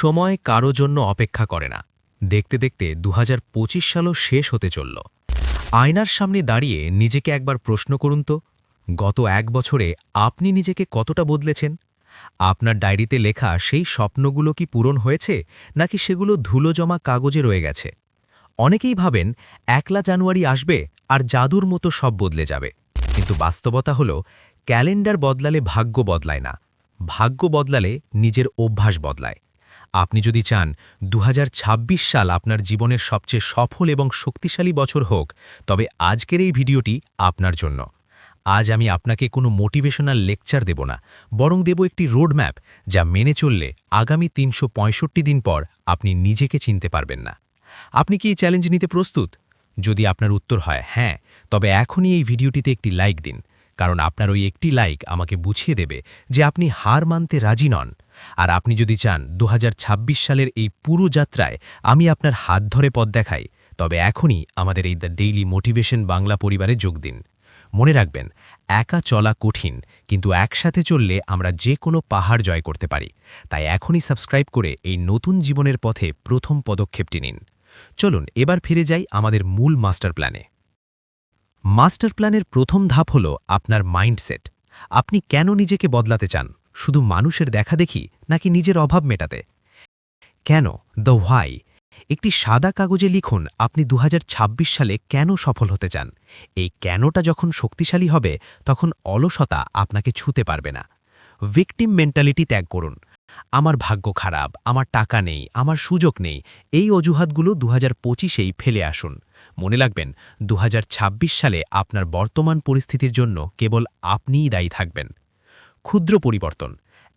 সময় কারো জন্য অপেক্ষা করে না। দেখতে দেখতে ২০২৫ সালও শেষ হতে চলল। আয়নার সামনে দাঁড়িয়ে নিজেকে একবার প্রশ্ন করুন তো, গত ১ বছরে আপনি নিজেকে কতটা বদলেছেন? আপনার ডায়েরিতে লেখা সেই স্বপ্নগুলো কি পূরণ হয়েছে, নাকি সেগুলো ধুলো জমা কাগজে রয়ে গেছে? অনেকেই ভাবেন ১লা জানুয়ারি আসবে আর জাদুর মতো সব বদলে যাবে। কিন্তু বাস্তবতা হলো, ক্যালেন্ডার বদলালে ভাগ্য বদলায় না, ভাগ্য বদলালে নিজের অভ্যাস বদলায়। আপনি যদি চান ২০২৬ সাল আপনার জীবনের সবচেয়ে সফল এবং শক্তিশালী বছর হোক, তবে আজকের এই ভিডিওটি আপনার জন্য। আজ আমি আপনাকে কোনো মোটিভেশনাল লেকচার দেব না, বরং দেব একটি রোডম্যাপ, যা মেনে চললে আগামী ৩৬৫ দিন পর আপনি নিজেকে চিনতে পারবেন না। আপনি কি এই চ্যালেঞ্জ নিতে প্রস্তুত? যদি আপনার উত্তর হয় হ্যাঁ, তবে এখনই এই ভিডিওটিতে একটি লাইক দিন, কারণ আপনার ওই একটি লাইক আমাকে বুঝিয়ে দেবে যে আপনি হার মানতে রাজি নন। আর আপনি যদি চান ২০২৬ সালের এই পুরো যাত্রায় আমি আপনার হাত ধরে পথ দেখাই, তবে এখনই আমাদের এই দ্য ডেইলি মোটিভেশন বাংলা পরিবারে যোগ দিন। মনে রাখবেন, একা চলা কঠিন, কিন্তু একসাথে চললে আমরা যে কোনো পাহাড় জয় করতে পারি। তাই এখনই সাবস্ক্রাইব করে এই নতুন জীবনের পথে প্রথম পদক্ষেপটি নিন। চলুন এবার ফিরে যাই আমাদের মূল মাস্টার প্ল্যানে। মাস্টার প্ল্যানের প্রথম ধাপ হল আপনার মাইন্ডসেট। আপনি কেন নিজেকে বদলাতে চান? শুধু মানুষের দেখাদেখি, নাকি নিজের অভাব মেটাতে? কেন, দ্য হোয়াই। একটি সাদা কাগজে লিখুন আপনি ২০২৬ সালে কেন সফল হতে চান। এই কেনটা যখন শক্তিশালী হবে, তখন অলসতা আপনাকে ছুঁতে পারবে না। ভিকটিম মেন্টালিটি ত্যাগ করুন। আমার ভাগ্য খারাপ, আমার টাকা নেই, আমার সুযোগ নেই, এই অজুহাতগুলো ২০২৫-এই ফেলে আসুন। মনে রাখবেন, ২০২৬ সালে আপনার বর্তমান পরিস্থিতির জন্য কেবল আপনিই দায়ী থাকবেন। ক্ষুদ্র পরিবর্তন।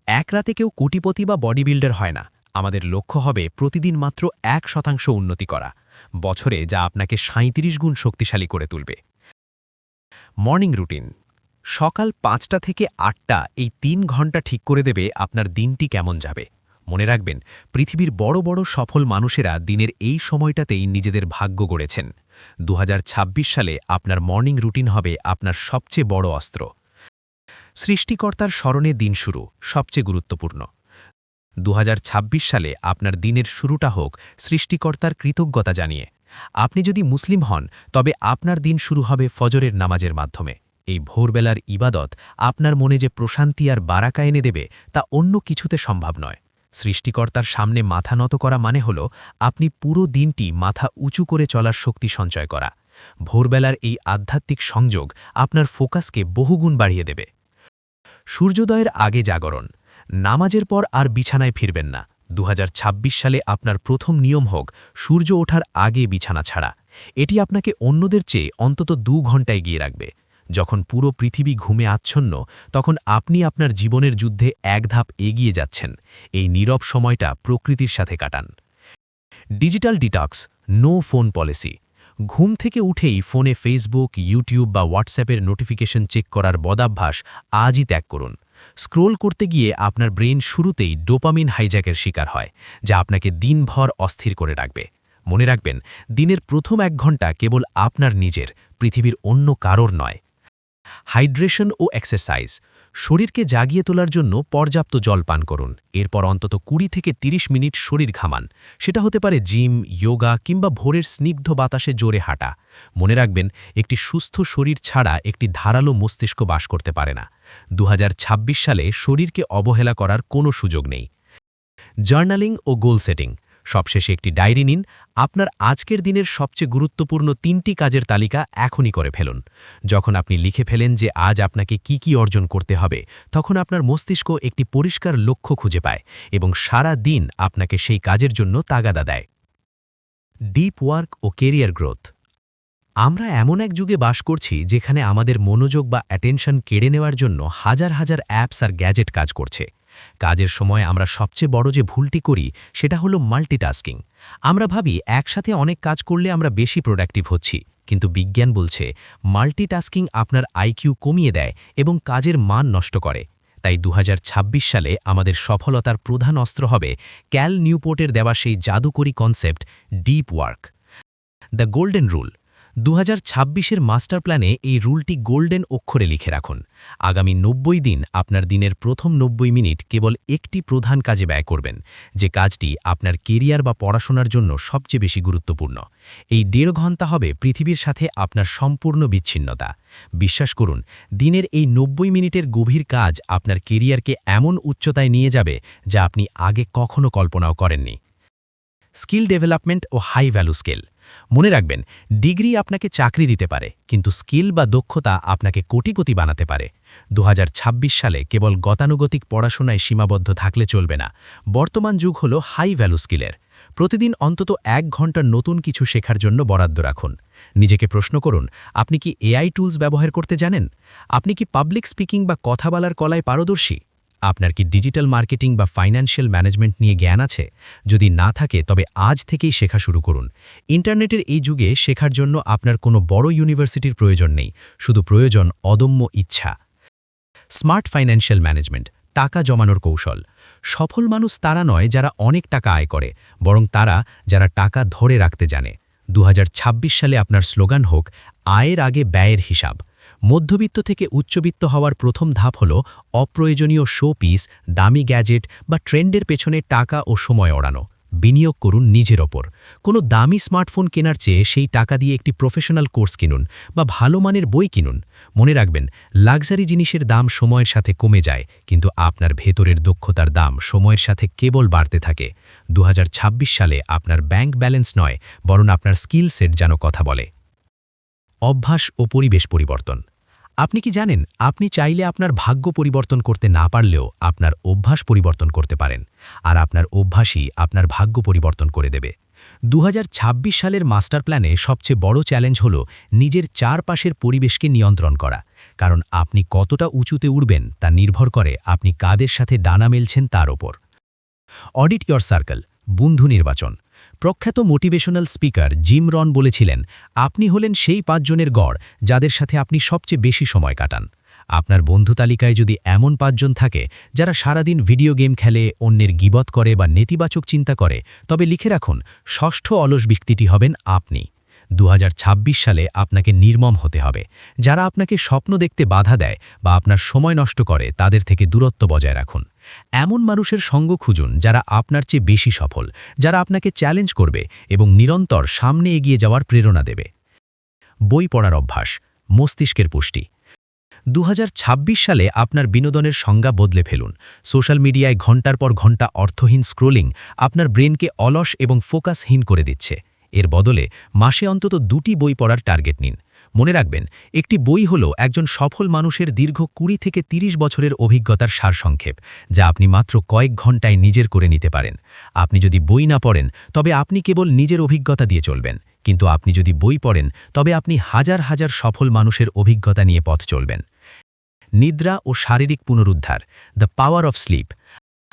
এক রাতে কেউ কোটিপতি বা বডি বিল্ডার হয় না। আমাদের লক্ষ্য হবে প্রতিদিন মাত্র ১% উন্নতি করা, বছরে যা আপনাকে ৩৭ গুণ শক্তিশালী করে তুলবে। Morning routine. সকাল ৫টা থেকে ৮টা, এই ৩ ঘন্টা ঠিক করে দেবে আপনার দিনটি কেমন যাবে। মনে রাখবেন, পৃথিবীর বড় বড় সফল মানুষেরা দিনের এই সময়টাতেই নিজেদের ভাগ্য গড়েছেন। ২০২৬ সালে আপনার মর্নিং রুটিন হবে আপনার সবচেয়ে বড় অস্ত্র। সৃষ্টিকর্তার স্মরণে দিন শুরু সবচেয়ে গুরুত্বপূর্ণ। ২০২৬ সালে আপনার দিনের শুরুটা হোক সৃষ্টিকর্তার কৃতজ্ঞতা জানিয়ে। আপনি যদি মুসলিম হন, তবে আপনার দিন শুরু হবে ফজরের নামাজের মাধ্যমে। এই ভোরবেলার ইবাদত আপনার মনে যে প্রশান্তি আর বারাকা এনে দেবে, তা অন্য কিছুতে সম্ভব নয়। সৃষ্টিকর্তার সামনে মাথা নত করা মানে হল আপনি পুরো দিনটি মাথা উঁচু করে চলার শক্তি সঞ্চয় করা। ভোরবেলার এই আধ্যাত্মিক সংযোগ আপনার ফোকাসকে বহুগুণ বাড়িয়ে দেবে। সূর্যোদয়ের আগে জাগরণ। নামাজের পর আর বিছানায় ফিরবেন না। ২০২৬ সালে আপনার প্রথম নিয়ম হোক সূর্য ওঠার আগে বিছানা ছাড়া। এটি আপনাকে অন্যদের চেয়ে অন্তত ২ ঘন্টা এগিয়ে রাখবে। যখন পুরো পৃথিবী ঘুমে আচ্ছন্ন, তখন আপনি আপনার জীবনের যুদ্ধে এক ধাপ এগিয়ে যাচ্ছেন। এই নীরব সময়টা প্রকৃতির সাথে কাটান। Digital detox, no phone policy. ঘুম থেকে উঠেই ফোনে ফেসবুক, ইউটিউব বা হোয়াটসঅ্যাপের নোটিফিকেশন চেক করার বদাভ্যাস আজই ত্যাগ করুন। স্ক্রোল করতে গিয়ে আপনার ব্রেন শুরুতেই ডোপামিন হাইজ্যাকের শিকার হয়, যা আপনাকে দিনভর অস্থির করে রাখবে। মনে রাখবেন, দিনের প্রথম ১ ঘন্টা কেবল আপনার নিজের, পৃথিবীর অন্য কারোর নয়। হাইড্রেশন ও এক্সারসাইজ। শরীরকে জাগিয়ে তোলার জন্য পর্যাপ্ত জল পান করুন। এরপর অন্তত ২০ থেকে ৩০ মিনিট শরীর ঘামান। সেটা হতে পারে জিম, যোগা কিংবা ভোরের স্নিগ্ধ বাতাসে জোরে হাঁটা। মনে রাখবেন, একটি সুস্থ শরীর ছাড়া একটি ধারালো মস্তিষ্ক বাস করতে পারে না। ২০২৬ সালে শরীরকে অবহেলা করার কোনো সুযোগ নেই। জার্নালিং ও গোল সেটিং। সবশেষে একটি ডায়েরি নিন। আপনার আজকের দিনের সবচেয়ে গুরুত্বপূর্ণ ৩টি কাজের তালিকা এখনই করে ফেলুন। যখন আপনি লিখে ফেলেন যে আজ আপনাকে কি অর্জন করতে হবে, তখন আপনার মস্তিষ্ক একটি পরিষ্কার লক্ষ্য খুঁজে পায় এবং সারা দিন আপনাকে সেই কাজের জন্য তাগাদা দেয়। ডিপ ওয়ার্ক ও কেরিয়ার গ্রোথ। আমরা এমন এক যুগে বাস করছি যেখানে আমাদের মনোযোগ বা অ্যাটেনশন কেড়ে নেওয়ার জন্য হাজার হাজার অ্যাপস আর গ্যাজেট কাজ করছে। কাজের সময় আমরা সবচেয়ে বড় যে ভুলটি করি, সেটা হলো মাল্টিটাস্কিং। আমরা ভাবি একসাথে অনেক কাজ করলে আমরা বেশি প্রোডাক্টিভ হচ্ছি, কিন্তু বিজ্ঞান বলছে মাল্টিটাস্কিং আপনার আইকিউ কমিয়ে দেয় এবং কাজের মান নষ্ট করে। তাই ২০২৬ সালে আমাদের সফলতার প্রধান অস্ত্র হবে ক্যাল নিউপোর্টের দেওয়া সেই জাদুকরী concept, deep work. The golden rule. 2026-এর মাস্টার প্ল্যানে এই রুলটি গোল্ডেন অক্ষরে লিখে রাখুন। আগামী 90 দিন আপনার দিনের প্রথম 90 মিনিট কেবল একটি প্রধান কাজে ব্যয় করবেন, যে কাজটি আপনার কেরিয়ার বা পড়াশোনার জন্য সবচেয়ে বেশি গুরুত্বপূর্ণ। এই 1.5 ঘন্টা হবে পৃথিবীর সাথে আপনার সম্পূর্ণ বিচ্ছিন্নতা। বিশ্বাস করুন, দিনের এই 90 মিনিটের গভীর কাজ আপনার কেরিয়ারকে এমন উচ্চতায় নিয়ে যাবে যা আপনি আগে কখনো কল্পনাও করেননি। স্কিল ডেভেলপমেন্ট ও হাই ভ্যালু স্কিল। মনে রাখবেন, ডিগ্রি আপনাকে চাকরি দিতে পারে, কিন্তু স্কিল বা দক্ষতা আপনাকে কোটিপতি বানাতে পারে। 2026 সালে কেবল গতানুগতিক পড়াশোনায় সীমাবদ্ধ থাকলে চলবে না। বর্তমান যুগ হল হাই ভ্যালু স্কিলের। প্রতিদিন অন্তত 1 ঘন্টা নতুন কিছু শেখার জন্য বরাদ্দ রাখুন। নিজেকে প্রশ্ন করুন, আপনি কি এআই টুলস ব্যবহার করতে জানেন? আপনি কি পাবলিক স্পিকিং বা কথা বলার কলায় পারদর্শী? আপনার কি ডিজিটাল মার্কেটিং বা ফাইন্যান্সিয়াল ম্যানেজমেন্ট নিয়ে জ্ঞান আছে? যদি না থাকে, তবে আজ থেকেই শেখা শুরু করুন। ইন্টারনেটের এই যুগে শেখার জন্য আপনার কোনো বড় ইউনিভার্সিটির প্রয়োজন নেই, শুধু প্রয়োজন অদম্য ইচ্ছা। স্মার্ট ফাইন্যান্সিয়াল ম্যানেজমেন্ট, টাকা জমানোর কৌশল। সফল মানুষ তারা নয় যারা অনেক টাকা আয় করে, বরং তারা যারা টাকা ধরে রাখতে জানে। 2026 সালে আপনার স্লোগান হোক, আয়ের আগে ব্যয়ের হিসাব। মধ্যবিত্ত থেকে উচ্চবিত্ত হওয়ার প্রথম ধাপ হল অপ্রয়োজনীয় শো পিস, দামি গ্যাজেট বা ট্রেন্ডের পেছনে টাকা ও সময় ওড়ানো। বিনিয়োগ করুন নিজের ওপর। কোনো দামি স্মার্টফোন কেনার চেয়ে সেই টাকা দিয়ে একটি প্রফেশনাল কোর্স কিনুন বা ভালো মানের বই কিনুন। মনে রাখবেন, লাক্সারি জিনিসের দাম সময়ের সাথে কমে যায়, কিন্তু আপনার ভেতরের দক্ষতার দাম সময়ের সাথে কেবল বাড়তে থাকে। 2026 সালে আপনার ব্যাংক ব্যালেন্স নয়, বরং আপনার স্কিল সেট যেন কথা বলে। অভ্যাস ও পরিবেশ পরিবর্তন। আপনি কি জানেন, আপনি চাইলে আপনার ভাগ্য পরিবর্তন করতে না পারলেও আপনার অভ্যাস পরিবর্তন করতে পারেন, আর আপনার অভ্যাসই আপনার ভাগ্য পরিবর্তন করে দেবে। 2026 সালের মাস্টার প্ল্যানে সবচেয়ে বড় চ্যালেঞ্জ হল নিজের চারপাশের পরিবেশকে নিয়ন্ত্রণ করা। কারণ আপনি কতটা উঁচুতে উঠবেন তা নির্ভর করে আপনি কাদের সাথে ডানা মেলছেন তার ওপর। অডিট ইয়োর সার্কেল, বন্ধু নির্বাচন। প্রখ্যাত মোটিভেশনাল স্পিকার জিম রন বলেছিলেন, আপনি হলেন সেই 5 জনের গড় যাদের সাথে আপনি সবচেয়ে বেশি সময় কাটান। আপনার বন্ধু তালিকায় যদি এমন 5 জন থাকে যারা সারাদিন ভিডিও গেম খেলে, অন্যের গীবত করে বা নেতিবাচক চিন্তা করে, তবে লিখে রাখুন, ষষ্ঠ অলস ব্যক্তিটি হবেন আপনি। 2026 সালে আপনাকে নির্মম হতে হবে। যারা আপনাকে স্বপ্ন দেখতে বাধা দেয় বা আপনার সময় নষ্ট করে, তাদের থেকে দূরত্ব বজায় রাখুন। এমন মানুষের সঙ্গ খুঁজুন যারা আপনার চেয়ে বেশি সফল, যারা আপনাকে চ্যালেঞ্জ করবে এবং নিরন্তর সামনে এগিয়ে যাওয়ার প্রেরণা দেবে। বই পড়ার অভ্যাস, মস্তিষ্কের পুষ্টি। 2026 সালে আপনার বিনোদনের সংজ্ঞা বদলে ফেলুন। সোশ্যাল মিডিয়ায় ঘন্টার পর ঘন্টা অর্থহীন স্ক্রোলিং আপনার ব্রেনকে অলস এবং ফোকাসহীন করে দিচ্ছে। এর বদলে মাসে অন্তত 2টি বই পড়ার টার্গেট নিন। মনে রাখবেন, একটি বই হল একজন সফল মানুষের দীর্ঘ 20 থেকে 30 বছরের অভিজ্ঞতার সারসংক্ষেপ, যা আপনি মাত্র কয়েক ঘন্টায় নিজের করে নিতে পারেন। আপনি যদি বই না পড়েন, তবে আপনি কেবল নিজের অভিজ্ঞতা দিয়ে চলবেন, কিন্তু আপনি যদি বই পড়েন, তবে আপনি হাজার হাজার সফল মানুষের অভিজ্ঞতা নিয়ে পথ চলবেন। নিদ্রা ও শারীরিক পুনরুদ্ধার, দ্য পাওয়ার অফ স্লিপ।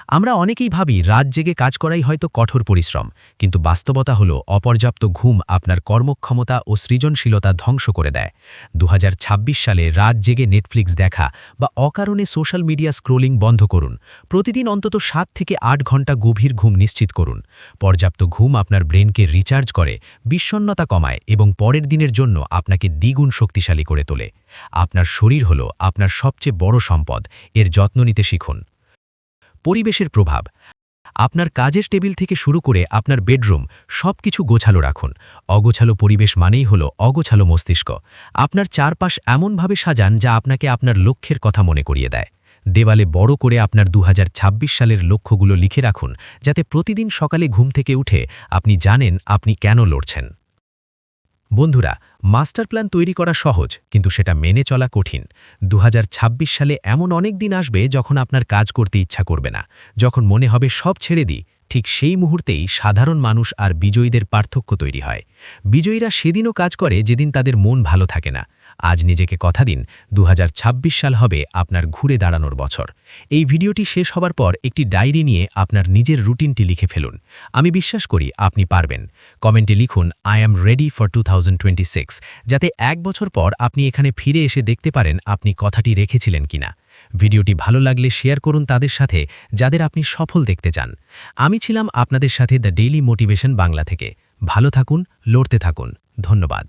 আমরা অনেকেই ভাবি রাত জেগে কাজ করাই হয়তো কঠোর পরিশ্রম, কিন্তু বাস্তবতা হলো অপর্যাপ্ত ঘুম আপনার কর্মক্ষমতা ও সৃজনশীলতা ধ্বংস করে দেয়। 2026 সালে রাত জেগে নেটফ্লিক্স দেখা বা অকারণে সোশ্যাল মিডিয়া স্ক্রোলিং বন্ধ করুন। প্রতিদিন অন্তত 7 থেকে 8 ঘন্টা গভীর ঘুম নিশ্চিত করুন। পর্যাপ্ত ঘুম আপনার ব্রেনকে রিচার্জ করে, বিষণ্ণতা কমায় এবং পরের দিনের জন্য আপনাকে দ্বিগুণ শক্তিশালী করে তোলে। আপনার শরীর হলো আপনার সবচেয়ে বড় সম্পদ, এর যত্ন নিতে শিখুন। পরিবেশের প্রভাব। আপনার কাজের টেবিল থেকে শুরু করে আপনার বেডরুম, সবকিছু গোছালো রাখুন। অগোছালো পরিবেশ মানেই হলো অগোছালো মস্তিষ্ক। আপনার চারপাশ এমনভাবে সাজান যা আপনাকে আপনার লক্ষ্যের কথা মনে করিয়ে দেয়। দেওয়ালে বড় করে আপনার 2026 সালের লক্ষ্যগুলো লিখে রাখুন, যাতে প্রতিদিন সকালে ঘুম থেকে উঠে আপনি জানেন আপনি কেন লড়ছেন। বন্ধুরা, মাস্টার প্ল্যান তৈরি করা সহজ, কিন্তু সেটা মেনে চলা কঠিন। 2026 সালে এমন অনেক দিন আসবে যখন আপনার কাজ করতে ইচ্ছা করবে না, যখন মনে হবে সব ছেড়ে দিই। ঠিক সেই মুহূর্তেই সাধারণ মানুষ আর বিজয়ীদের পার্থক্য তৈরি হয়। বিজয়ীরা সেদিনও কাজ করে যেদিন তাদের মন ভালো থাকে না। আজ নিজেকে কথা দিন, 2026 সাল হবে আপনার ঘুরে দাঁড়ানোর বছর। এই ভিডিওটি শেষ হবার পর একটি ডায়েরি নিয়ে আপনার নিজের রুটিনটি লিখে ফেলুন। আমি বিশ্বাস করি আপনি পারবেন। কমেন্টে লিখুন, আই অ্যাম রেডি ফর 2026, যাতে 1 বছর পর আপনি এখানে ফিরে এসে দেখতে পারেন আপনি কথাটি রেখেছিলেন কিনা। ভিডিওটি ভালো লাগলে শেয়ার করুন তাদের সাথে যাদের আপনি সফল দেখতে চান। আমি ছিলাম আপনাদের সাথে দ্য ডেইলি মোটিভেশন বাংলা থেকে। ভালো থাকুন, লড়তে থাকুন। ধন্যবাদ।